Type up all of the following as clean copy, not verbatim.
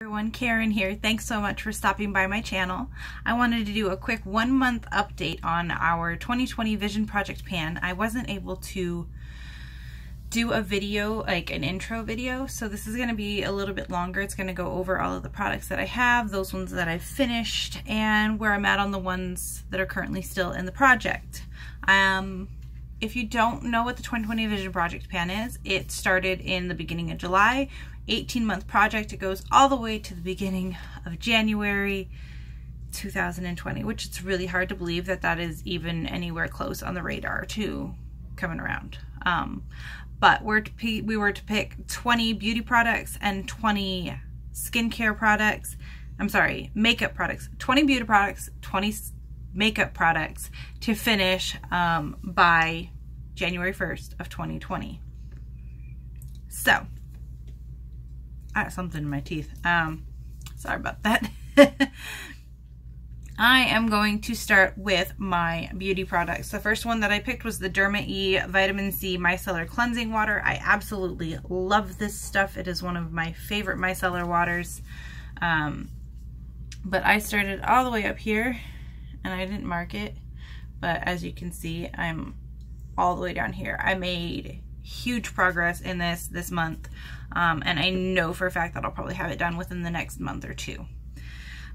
Everyone, Karen here. Thanks so much for stopping by my channel. I wanted to do a quick 1 month update on our 2020 Vision Project Pan. I wasn't able to do a video, like an intro video, so this is going to be a little bit longer. It's going to go over all of the products that I have, those ones that I've finished, and where I'm at on the ones that are currently still in the project. If you don't know what the 2020 Vision Project Pan is, it started in the beginning of July. 18-month project. It goes all the way to the beginning of January 2020, which it's really hard to believe that that is even anywhere close on the radar to coming around. But we were to pick 20 beauty products and 20 skincare products. I'm sorry, makeup products. 20 beauty products, 20 makeup products to finish by January 1st of 2020. So, I have something in my teeth. Sorry about that. I am going to start with my beauty products. The first one that I picked was the Derma E Vitamin C Micellar Cleansing Water. I absolutely love this stuff. It is one of my favorite micellar waters. But I started all the way up here, and I didn't mark it. But as you can see, I'm all the way down here. I made huge progress in this month, and I know for a fact that I'll probably have it done within the next month or two.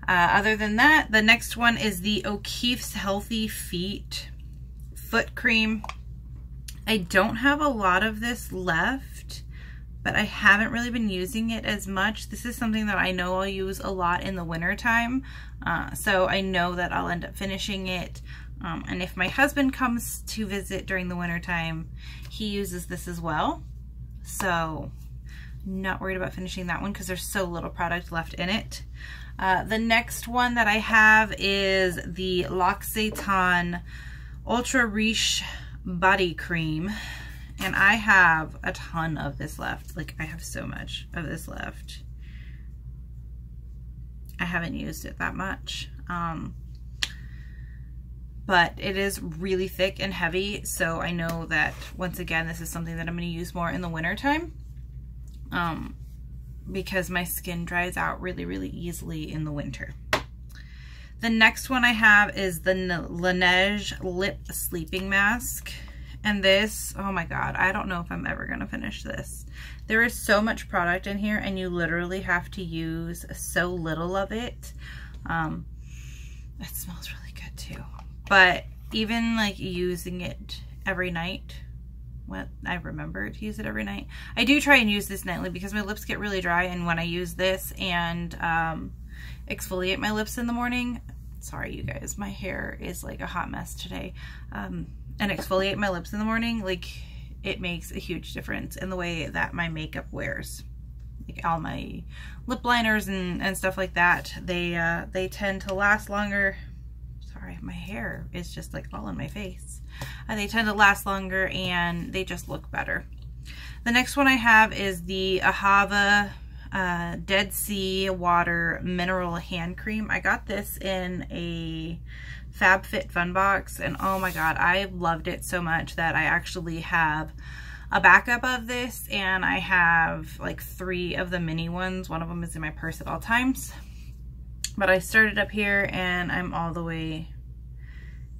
Other than that, the next one is the O'Keeffe's Healthy Feet Foot Cream. I don't have a lot of this left, but I haven't really been using it as much. This is something that I know I'll use a lot in the winter time, so I know that I'll end up finishing it. And if my husband comes to visit during the winter time, he uses this as well. So not worried about finishing that one because there's so little product left in it. The next one that I have is the L'Occitane Ultra Riche Body Cream. And I have a ton of this left. Like, I have so much of this left. I haven't used it that much. But it is really thick and heavy, so I know that, once again, this is something that I'm going to use more in the winter time, because my skin dries out really, really easily in the winter. The next one I have is the Laneige Lip Sleeping Mask, and this, oh my god, I don't know if I'm ever going to finish this. There is so much product in here, and you literally have to use so little of it. It smells really good too. But even like using it every night, I remember to use it every night. I do try and use this nightly because my lips get really dry, and when I use this and exfoliate my lips in the morning, sorry you guys, my hair is like a hot mess today, and exfoliate my lips in the morning, like, it makes a huge difference in the way that my makeup wears. Like all my lip liners and stuff like that, they tend to last longer. Sorry, my hair is just like all in my face. They tend to last longer and they just look better. The next one I have is the Ahava Dead Sea Water Mineral Hand Cream. I got this in a FabFitFun box, and oh my god, I loved it so much that I actually have a backup of this, and I have like 3 of the mini ones. One of them is in my purse at all times. But I started up here and I'm all the way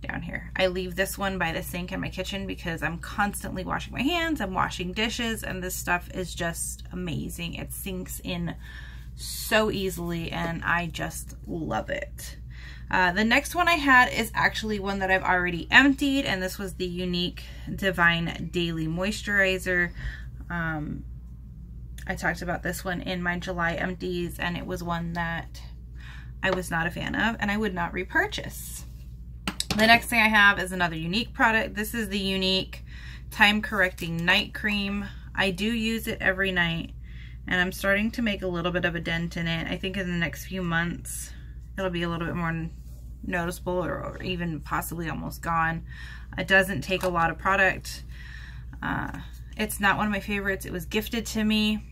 down here. I leave this one by the sink in my kitchen because I'm constantly washing my hands, I'm washing dishes, and this stuff is just amazing. It sinks in so easily and I just love it. The next one I had is actually one that I've already emptied, and this was the Younique Divine Daily Moisturizer. I talked about this one in my July empties, and it was one that I was not a fan of and I would not repurchase. The next thing I have is another Younique product. This is the Younique Time Correcting Night Cream. I do use it every night, and I'm starting to make a little bit of a dent in it. I think in the next few months it'll be a little bit more noticeable, or even possibly almost gone. It doesn't take a lot of product. It's not one of my favorites. It was gifted to me,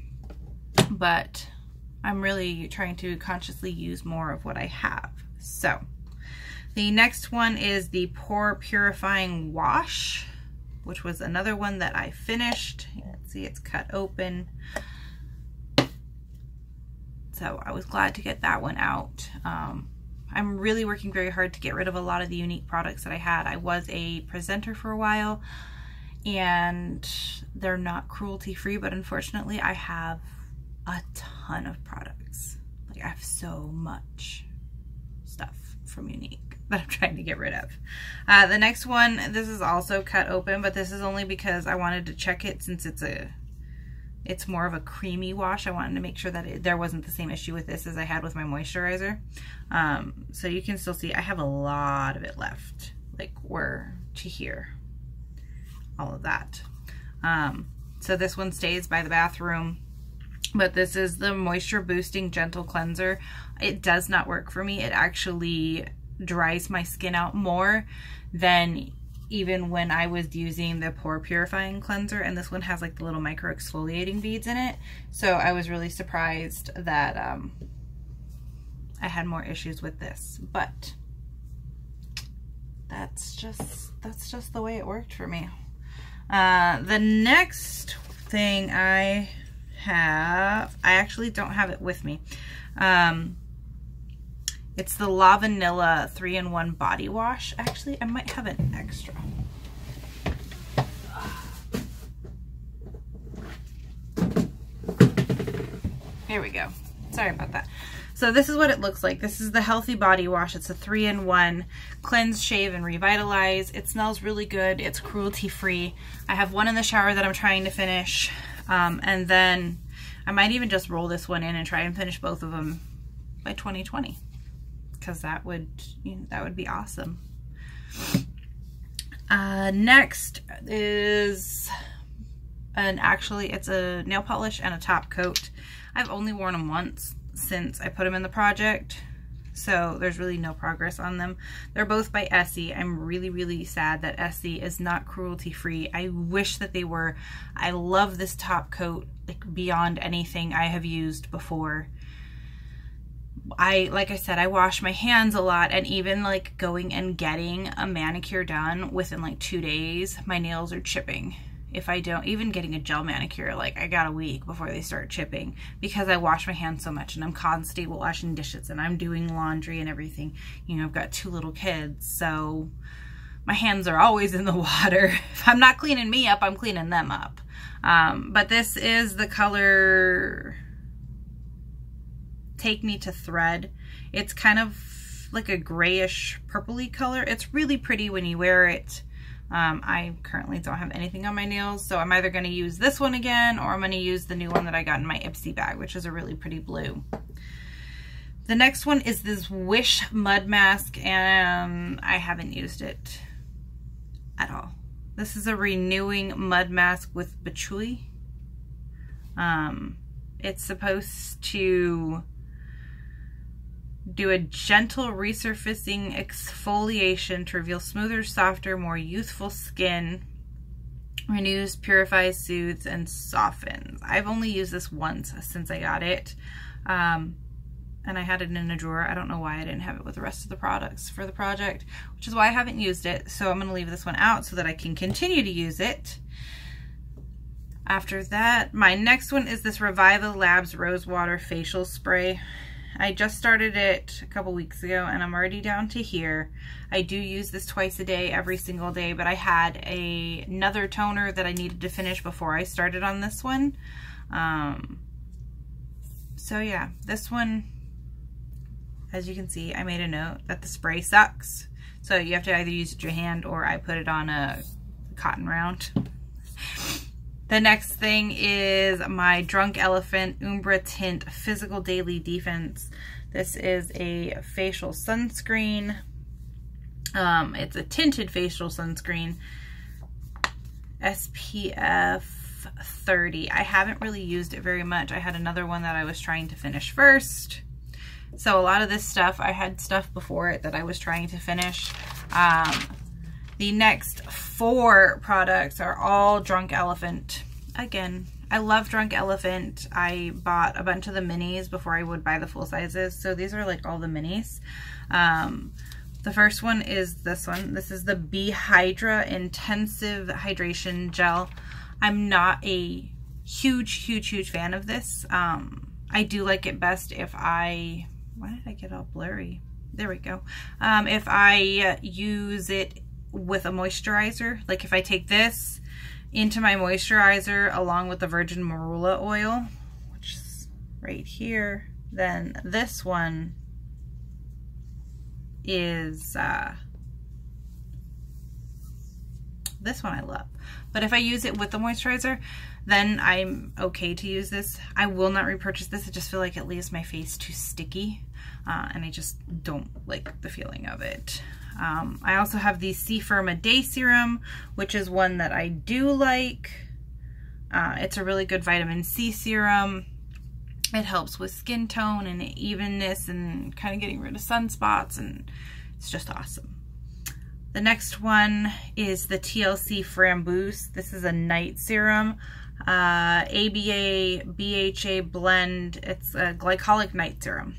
but I'm really trying to consciously use more of what I have. So the next one is the Pore Purifying Wash, which was another one that I finished. You can see it's cut open. So I was glad to get that one out. I'm really working very hard to get rid of a lot of the unique products that I had. I was a presenter for a while, and they're not cruelty free, but unfortunately I have a ton of products. Like, I have so much stuff from Younique that I'm trying to get rid of. The next one, this is also cut open, but this is only because I wanted to check it since it's more of a creamy wash. I wanted to make sure that there wasn't the same issue with this as I had with my moisturizer. So you can still see I have a lot of it left, like where to here, all of that. So this one stays by the bathroom, but this is the Moisture Boosting Gentle Cleanser. It does not work for me. It actually dries my skin out more than even when I was using the Pore Purifying Cleanser, and this one has like the little micro exfoliating beads in it. So I was really surprised that I had more issues with this, but that's just the way it worked for me. The next thing I have, I actually don't have it with me. It's the La Vanilla 3-in-1 body wash. Actually, I might have an extra. Here we go. Sorry about that. So this is what it looks like. This is the Healthy Body Wash. It's a 3-in-1 cleanse, shave, and revitalize. It smells really good. It's cruelty-free. I have one in the shower that I'm trying to finish. And then I might even just roll this one in and try and finish both of them by 2020. Because that would, that would be awesome. Next is it's a nail polish and a top coat. I've only worn them once since I put them in the project, so there's really no progress on them. They're both by Essie. I'm really sad that Essie is not cruelty free. I wish that they were. I love this top coat like beyond anything I have used before. Like I said, I wash my hands a lot, and even like going and getting a manicure done within like 2 days, my nails are chipping. If I don't, even getting a gel manicure, like I got a week before they start chipping because I wash my hands so much, and I'm constantly washing dishes and I'm doing laundry and everything. You know, I've got 2 little kids, so my hands are always in the water. If I'm not cleaning me up, I'm cleaning them up. But this is the color Take Me to Thread. It's kind of like a grayish purpley color. It's really pretty when you wear it. I currently don't have anything on my nails, so I'm either going to use this one again, or I'm going to use the new one that I got in my Ipsy bag, which is a really pretty blue. The next one is this Wish Mud Mask, and I haven't used it at all. This is a renewing mud mask with patchouli. It's supposed to do a gentle resurfacing exfoliation to reveal smoother, softer, more youthful skin. Renews, purifies, soothes, and softens. I've only used this once since I got it. And I had it in a drawer. I don't know why I didn't have it with the rest of the products for the project, which is why I haven't used it. So I'm going to leave this one out so that I can continue to use it. After that, my next one is this Reviva Labs Rose Water Facial Spray. I just started it a couple weeks ago, and I'm already down to here. I do use this twice a day, every single day, but I had another toner that I needed to finish before I started on this one. So yeah, this one, as you can see, I made a note that the spray sucks. So you have to either use it with your hand, or I put it on a cotton round. The next thing is my Drunk Elephant Umbra Tint Physical Daily Defense. This is a facial sunscreen. It's a tinted facial sunscreen. SPF 30. I haven't really used it very much. I had another one that I was trying to finish first. So a lot of this stuff, I had stuff before it that I was trying to finish. The next 4 products are all Drunk Elephant. Again, I love Drunk Elephant. I bought a bunch of the minis before I would buy the full sizes. So these are like all the minis. The first one is this one. This is the BeHydra Intensive Hydration Gel. I'm not a huge fan of this. I do like it best if why did I get all blurry? There we go. If I use it with a moisturizer, like if I take this into my moisturizer along with the virgin marula oil, which is right here, then this one is, this one I love. But if I use it with the moisturizer, then I'm okay to use this. I will not repurchase this. I just feel like it leaves my face too sticky, and I just don't like the feeling of it. I also have the C-Firma Day Serum, which is one that I do like. It's a really good vitamin C serum. It helps with skin tone and evenness and kind of getting rid of sunspots, and it's just awesome. The next one is the TLC Framboos. This is a night serum. ABA, BHA blend. It's a glycolic night serum.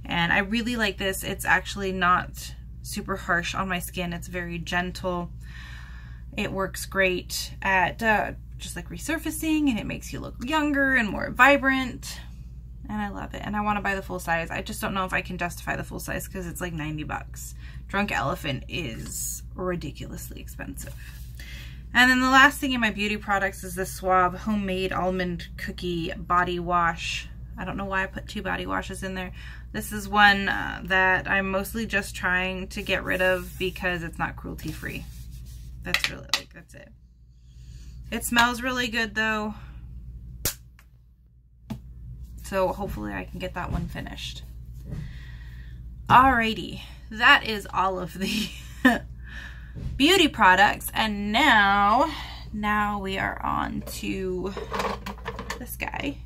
And I really like this. It's actually not super harsh on my skin. It's very gentle. It works great at just like resurfacing, and it makes you look younger and more vibrant. And I love it. And I want to buy the full size. I just don't know if I can justify the full size because it's like 90 bucks. Drunk Elephant is ridiculously expensive. And then the last thing in my beauty products is the Suave Homemade Almond Cookie Body Wash. I don't know why I put 2 body washes in there. This is one that I'm mostly just trying to get rid of because it's not cruelty free. That's really, like, that's it. It smells really good though. So hopefully I can get that one finished. Alrighty, that is all of the beauty products, and now we are on to this guy,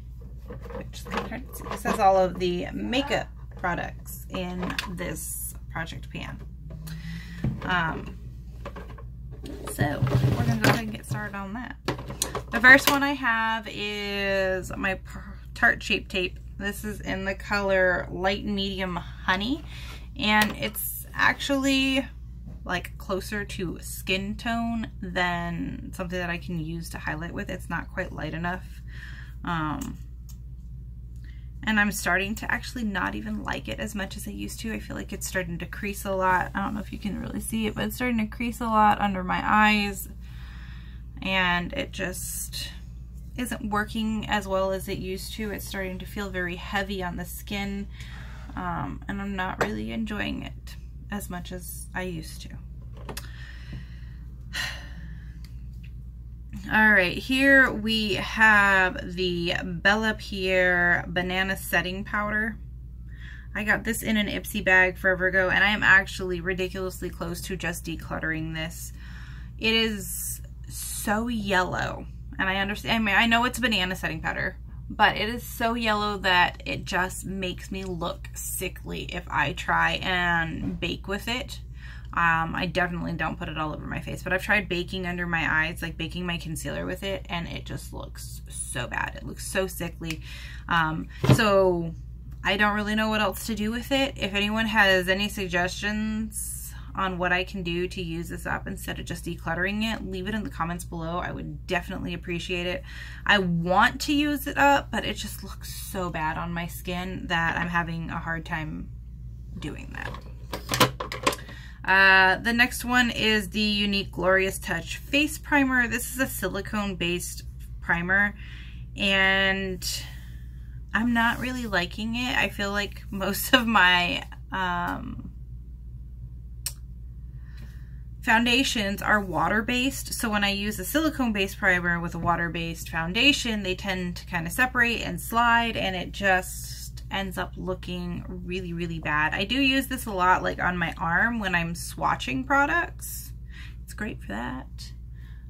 which is kind of hard to see. This has all of the makeup products in this project pan. So we're gonna go ahead and get started on that. The first one I have is my Tarte Shape Tape. This is in the color Light Medium Honey, and it's actually like closer to skin tone than something that I can use to highlight with. It's not quite light enough. And I'm starting to actually not even like it as much as I used to. I feel like it's starting to crease a lot. I don't know if you can really see it, but it's starting to crease a lot under my eyes, and it just isn't working as well as it used to. It's starting to feel very heavy on the skin, and I'm not really enjoying it as much as I used to. All right, here we have the Bella Pierre Banana Setting Powder. I got this in an Ipsy bag forever ago, and I am actually ridiculously close to just decluttering this. It is so yellow, and I understand, I mean, I know it's banana setting powder, but it is so yellow that it just makes me look sickly if I try and bake with it. I definitely don't put it all over my face, but I've tried baking under my eyes, like baking my concealer with it, and it just looks so bad. It looks so sickly. So I don't really know what else to do with it. If anyone has any suggestions on what I can do to use this up instead of just decluttering it, leave it in the comments below. I would definitely appreciate it. I want to use it up, but it just looks so bad on my skin that I'm having a hard time doing that. The next one is the Unique Glorious Touch Face Primer. This is a silicone-based primer, and I'm not really liking it. I feel like most of my foundations are water-based, so when I use a silicone-based primer with a water-based foundation, they tend to kind of separate and slide, and it just ends up looking really, really bad. I do use this a lot, like on my arm when I'm swatching products. It's great for that.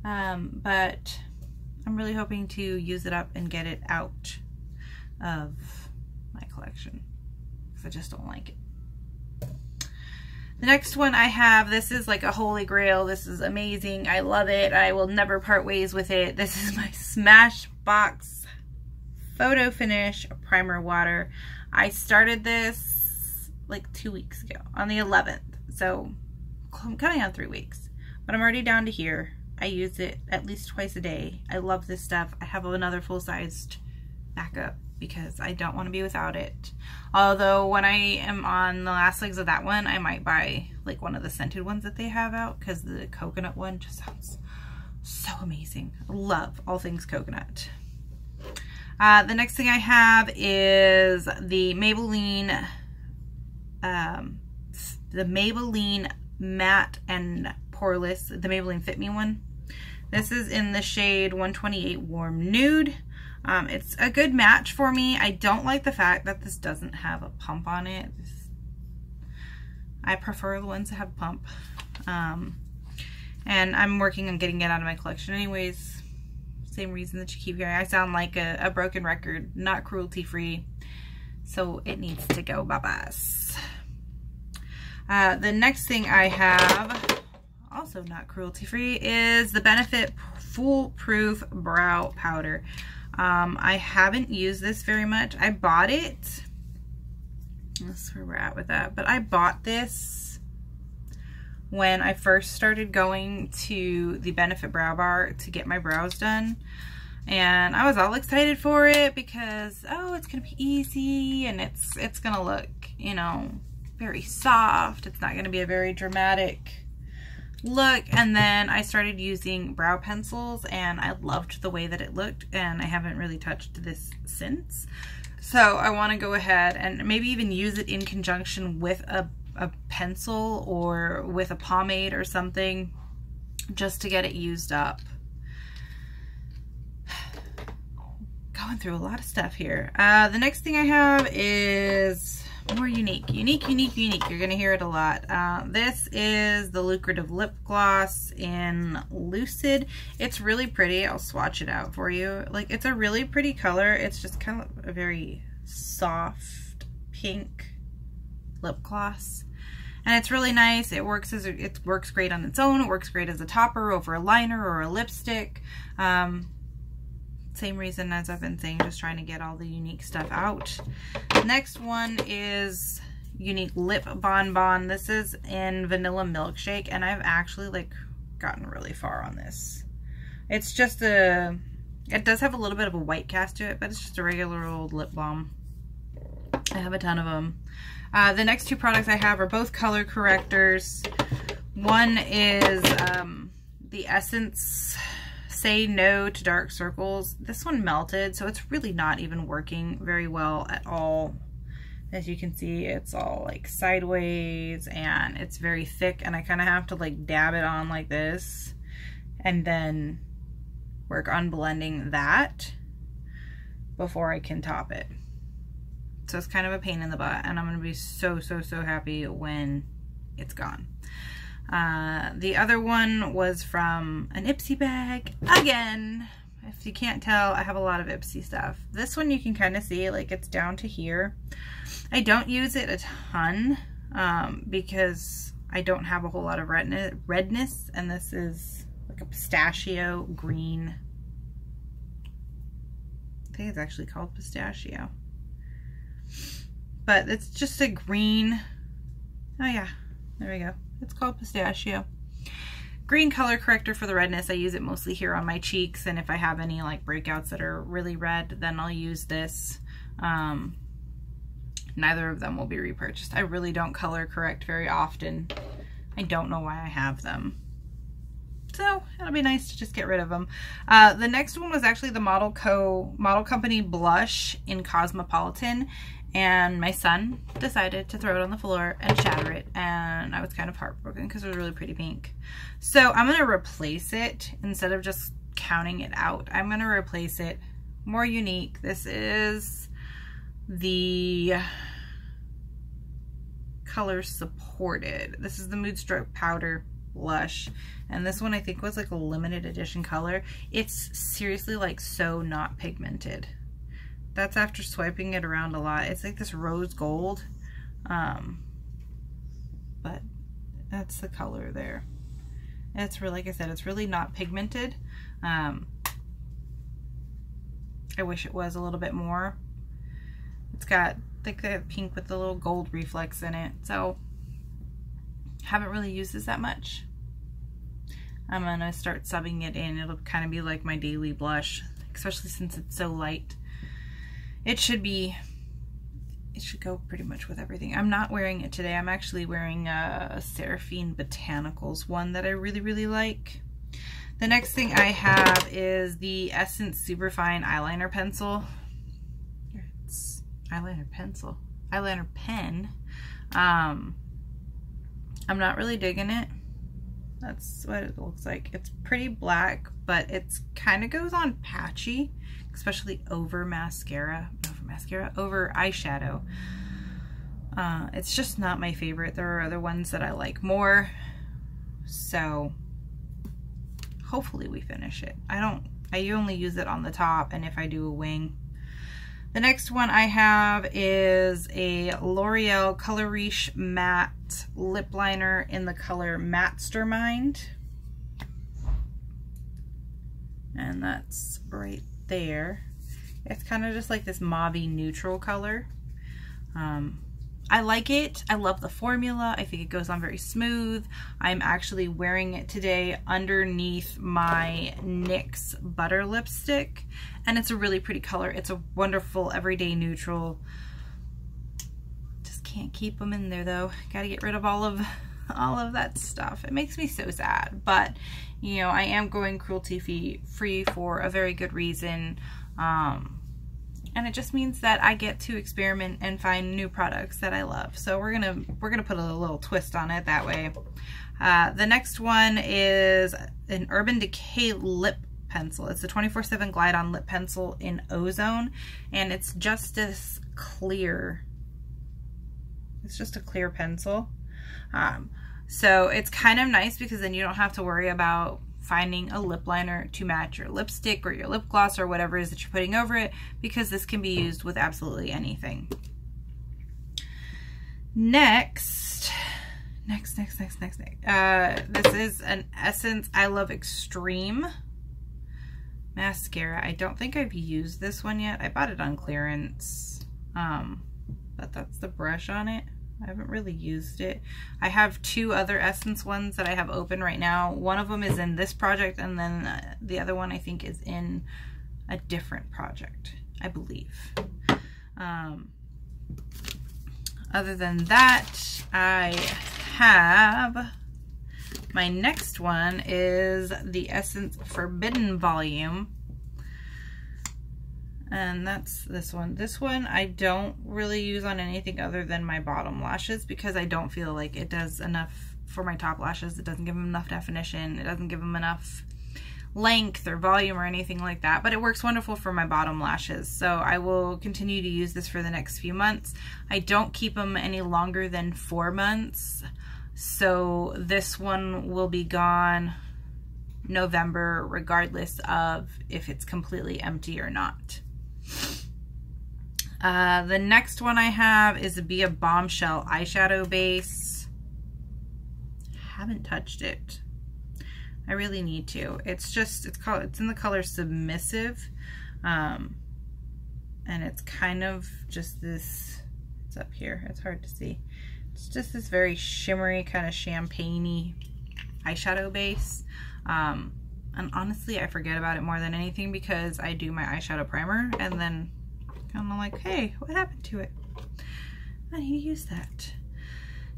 But I'm really hoping to use it up and get it out of my collection because I just don't like it. The next one I have, this is like a holy grail. This is amazing. I love it. I will never part ways with it. This is my Smashbox Photo Finish Primer Water. I started this like 2 weeks ago on the 11th, so I'm coming on 3 weeks, but I'm already down to here. I use it at least twice a day. I love this stuff. I have another full-sized backup because I don't want to be without it. Although when I am on the last legs of that one, I might buy like one of the scented ones that they have out, because the coconut one just sounds so amazing. I love all things coconut. The next thing I have is the Maybelline Matte and Poreless, the Maybelline Fit Me one. This is in the shade 128 Warm Nude. It's a good match for me. I don't like the fact that this doesn't have a pump on it. I prefer the ones that have a pump. And I'm working on getting it out of my collection anyways. Same reason that you keep hearing. I sound like a broken record, not cruelty free. So it needs to go, bye-byes. The next thing I have, also not cruelty free, is the Benefit Foolproof Brow Powder. I haven't used this very much. I bought it. That's where we're at with that. But I bought this when I first started going to the Benefit Brow Bar to get my brows done. And I was all excited for it because, oh, it's going to be easy and it's going to look, you know, very soft. It's not going to be a very dramatic look. And then I started using brow pencils and I loved the way that it looked, and I haven't really touched this since. So I want to go ahead and maybe even use it in conjunction with a pencil or with a pomade or something, just to get it used up. Going through a lot of stuff here. The next thing I have is more unique. You're gonna hear it a lot. This is the Lucrative Lip Gloss in Lucid. It's really pretty. I'll swatch it out for you. Like, it's a really pretty color. It's just kind of a very soft pink lip gloss, and it's really nice. It works great on its own. It works great as a topper over a liner or a lipstick. Same reason as I've been saying, just trying to get all the unique stuff out. Next one is Unique Lip Bonbon. This is in Vanilla Milkshake, and I've actually like gotten really far on this. It's just it does have a little bit of a white cast to it, but it's just a regular old lip balm. I have a ton of them. The next two products I have are both color correctors. One is the Essence Say No to Dark Circles. This one melted, so it's really not even working very well at all. As you can see, it's all like sideways and it's very thick, and I kind of have to like dab it on like this and then work on blending that before I can top it. So it's kind of a pain in the butt, and I'm going to be so happy when it's gone. The other one was from an Ipsy bag. Again, if you can't tell, I have a lot of Ipsy stuff. This one you can kind of see, like, it's down to here. I don't use it a ton because I don't have a whole lot of redness, and this is like a pistachio green. I think it's actually called pistachio. But it's just a green. Oh yeah, there we go. It's called pistachio. Green color corrector for the redness. I use it mostly here on my cheeks, and if I have any like breakouts that are really red, then I'll use this. Neither of them will be repurchased. I really don't color correct very often. I don't know why I have them. So it'll be nice to just get rid of them. The next one was actually the Model Company blush in Cosmopolitan, and my son decided to throw it on the floor and shatter it, and I was kind of heartbroken because it was really pretty pink. So I'm going to replace it instead of just counting it out. I'm going to replace it. More unique. This is the Color Supported. This is the Moonstroke Powder Blush, and this one I think was like a limited edition color. It's seriously like so not pigmented. That's after swiping it around a lot. It's like this rose gold, but that's the color there. It's really, like I said, it's really not pigmented. I wish it was a little bit more. It's got like the pink with the little gold reflex in it, so haven't really used this that much. I'm gonna start subbing it in. It'll kind of be like my daily blush, especially since it's so light. it should go pretty much with everything. I'm not wearing it today. I'm actually wearing a Seraphine Botanicals one that I really, really like. The next thing I have is the Essence Superfine Eyeliner Pencil. It's eyeliner pencil. Eyeliner pen. I'm not really digging it. That's what it looks like. It's pretty black, but it's kind of goes on patchy, especially over over eyeshadow. It's just not my favorite. There are other ones that I like more. So hopefully we finish it. I only use it on the top and if I do a wing. The next one I have is a L'Oreal Color Riche Matte Lip Liner in the color Mastermind. And that's right there. It's kind of just like this mauvey neutral color. I like it. I love the formula. I think it goes on very smooth. I'm actually wearing it today underneath my NYX Butter Lipstick, and it's a really pretty color. It's a wonderful everyday neutral. Just can't keep them in there though. Got to get rid of all of that stuff. It makes me so sad, but you know, I am going cruelty free for a very good reason. And it just means that I get to experiment and find new products that I love. So we're gonna put a little twist on it that way. The next one is an Urban Decay lip pencil. It's a 24/7 Glide On lip pencil in Ozone, and it's just this clear. It's just a clear pencil. So it's kind of nice because then you don't have to worry about finding a lip liner to match your lipstick or your lip gloss or whatever it is that you're putting over it, because this can be used with absolutely anything. Next. This is an Essence I Love Extreme mascara. I don't think I've used this one yet. I bought it on clearance, but that's the brush on it. I haven't really used it. I have two other Essence ones that I have open right now. One of them is in this project, and then the other one I think is in a different project, I believe. Other than that, I have my next one is the Essence Forbidden Volume. And that's this one. This one I don't really use on anything other than my bottom lashes because I don't feel like it does enough for my top lashes. It doesn't give them enough definition. It doesn't give them enough length or volume or anything like that, but it works wonderful for my bottom lashes. So I will continue to use this for the next few months. I don't keep them any longer than 4 months. So this one will be gone November regardless of if it's completely empty or not. The next one I have is a Be a Bombshell eyeshadow base. Haven't touched it. I really need to. It's in the color Submissive, and it's kind of just this. It's up here. It's hard to see. It's just this very shimmery kind of champagne-y eyeshadow base. And honestly, I forget about it more than anything because I do my eyeshadow primer and then I'm like, hey, what happened to it? I need to use that.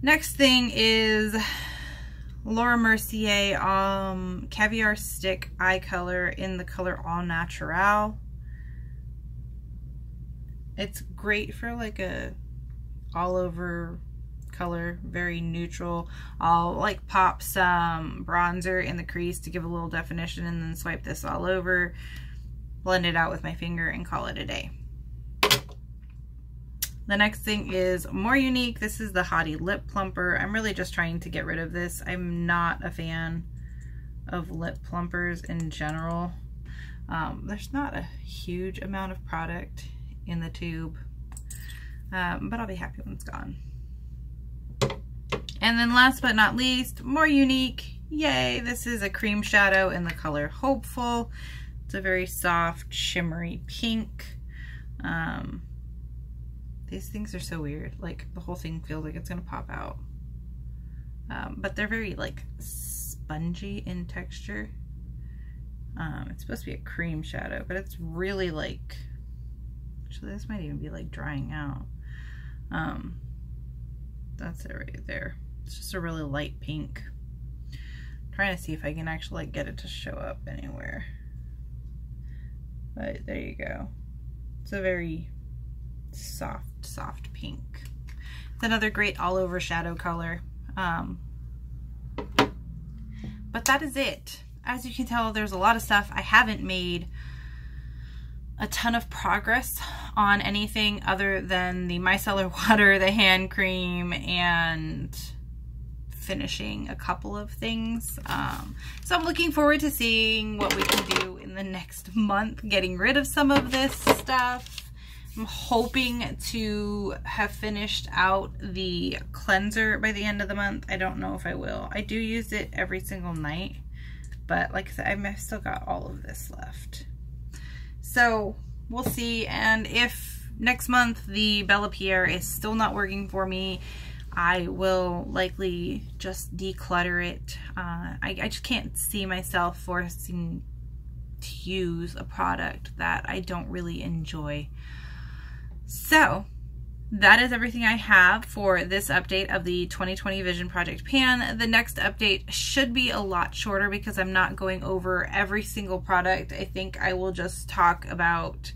Next thing is Laura Mercier Caviar Stick Eye Color in the color All Natural. It's great for like a all over color, very neutral. I'll like pop some bronzer in the crease to give a little definition and then swipe this all over, blend it out with my finger and call it a day. The next thing is more unique. This is the Hottie Lip Plumper. I'm really just trying to get rid of this. I'm not a fan of lip plumpers in general. There's not a huge amount of product in the tube, but I'll be happy when it's gone. And then last but not least, more unique. Yay, this is a cream shadow in the color Hopeful. It's a very soft, shimmery pink. These things are so weird. Like, the whole thing feels like it's gonna pop out. But they're very, like, spongy in texture. It's supposed to be a cream shadow, but it's really, like, Actually, this might even be like drying out. That's it right there. It's just a really light pink. I'm trying to see if I can actually like get it to show up anywhere. But there you go. It's a very soft pink. It's another great all over shadow color. But that is it. As you can tell, there's a lot of stuff. I haven't made a ton of progress on anything other than the micellar water, the hand cream, and finishing a couple of things. So I'm looking forward to seeing what we can do in the next month, getting rid of some of this stuff. I'm hoping to have finished out the cleanser by the end of the month. I don't know if I will. I do use it every single night, but like I said, I've still got all of this left. So we'll see. And if next month the Bella Pierre is still not working for me, I will likely just declutter it. I just can't see myself forcing to use a product that I don't really enjoy. So that is everything I have for this update of the 2020 Vision Project pan. The next update should be a lot shorter because I'm not going over every single product. I think I will just talk about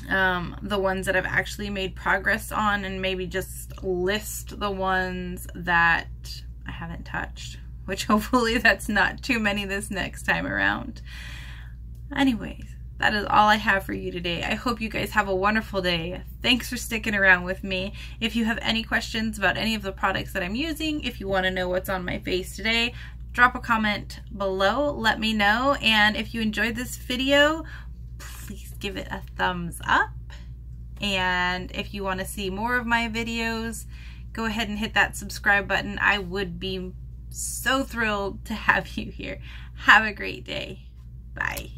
the ones that I've actually made progress on, and maybe just list the ones that I haven't touched, which hopefully that's not too many this next time around. Anyways, that is all I have for you today. I hope you guys have a wonderful day. Thanks for sticking around with me. If you have any questions about any of the products that I'm using, if you want to know what's on my face today, drop a comment below, let me know. And if you enjoyed this video, please give it a thumbs up. And if you want to see more of my videos, go ahead and hit that subscribe button. I would be so thrilled to have you here. Have a great day. Bye.